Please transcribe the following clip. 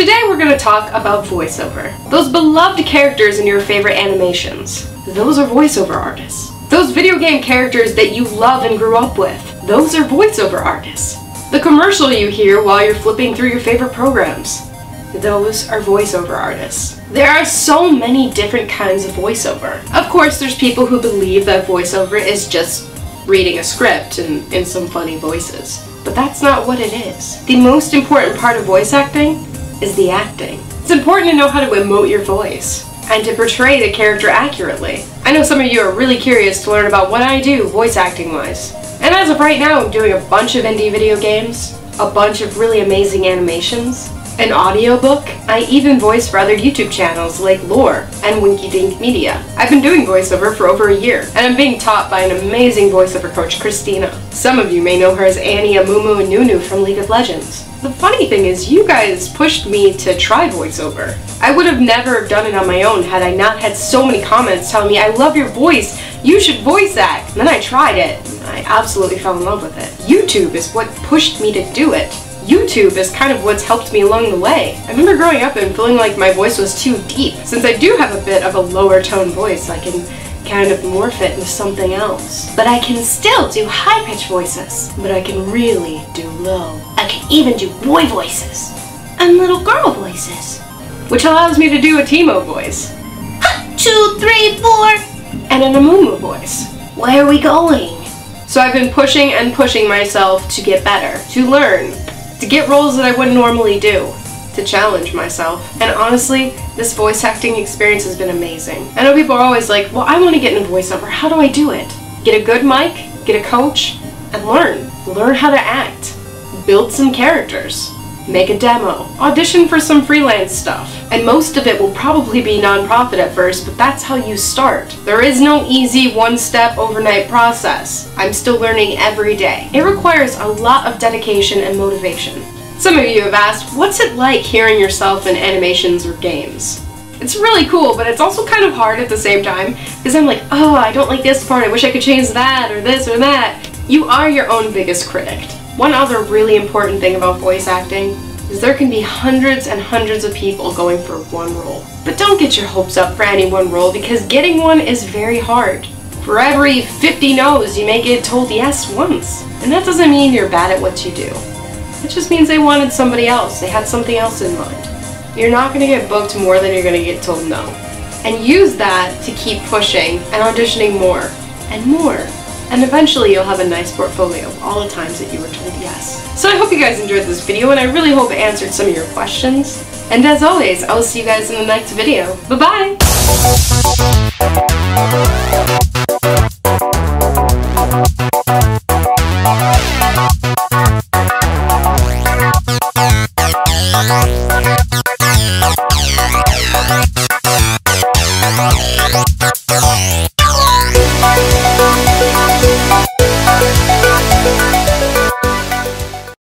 today we're going to talk about voiceover. Those beloved characters in your favorite animations. Those are voiceover artists. Those video game characters that you love and grew up with. Those are voiceover artists. The commercial you hear while you're flipping through your favorite programs. Those are voiceover artists. There are so many different kinds of voiceover. Of course, there's people who believe that voiceover is just reading a script in some funny voices. But that's not what it is. The most important part of voice acting is the acting. It's important to know how to emote your voice and to portray the character accurately. I know some of you are really curious to learn about what I do voice acting wise. And as of right now, I'm doing a bunch of indie video games, a bunch of really amazing animations, an audiobook. I even voice for other YouTube channels like Lore and Winky Dink Media. I've been doing voiceover for over a year, and I'm being taught by an amazing voiceover coach, Christina. Some of you may know her as Annie, Amumu, and Nunu from League of Legends. The funny thing is, you guys pushed me to try voiceover. I would have never done it on my own had I not had so many comments telling me, I love your voice, you should voice act. And then I tried it, and I absolutely fell in love with it. YouTube is what pushed me to do it. YouTube is kind of what's helped me along the way. I remember growing up and feeling like my voice was too deep. Since I do have a bit of a lower tone voice, I can kind of morph it into something else. But I can still do high-pitched voices. But I can really do low. I can even do boy voices. And little girl voices. Which allows me to do a Teemo voice. 2, 3, 4! And an Amumu voice. Where are we going? So I've been pushing and pushing myself to get better, to learn, to get roles that I wouldn't normally do, to challenge myself. And honestly, this voice acting experience has been amazing. I know people are always like, well, I want to get into voiceover. How do I do it? Get a good mic, get a coach, and learn. Learn how to act. Build some characters. Make a demo. Audition for some freelance stuff. And most of it will probably be non-profit at first, but that's how you start. There is no easy one-step overnight process. I'm still learning every day. It requires a lot of dedication and motivation. Some of you have asked, what's it like hearing yourself in animations or games? It's really cool, but it's also kind of hard at the same time, because I'm like, oh, I don't like this part, I wish I could change that, or this or that. You are your own biggest critic. One other really important thing about voice acting is there can be hundreds and hundreds of people going for one role. But don't get your hopes up for any one role, because getting one is very hard. For every 50 no's, you may get told yes once. And that doesn't mean you're bad at what you do. It just means they wanted somebody else. They had something else in mind. You're not going to get booked more than you're going to get told no. And use that to keep pushing and auditioning more and more. And eventually you'll have a nice portfolio of all the times that you were told yes. So I hope you guys enjoyed this video, and I really hope it answered some of your questions. And as always, I will see you guys in the next video. Bye-bye! Yeah.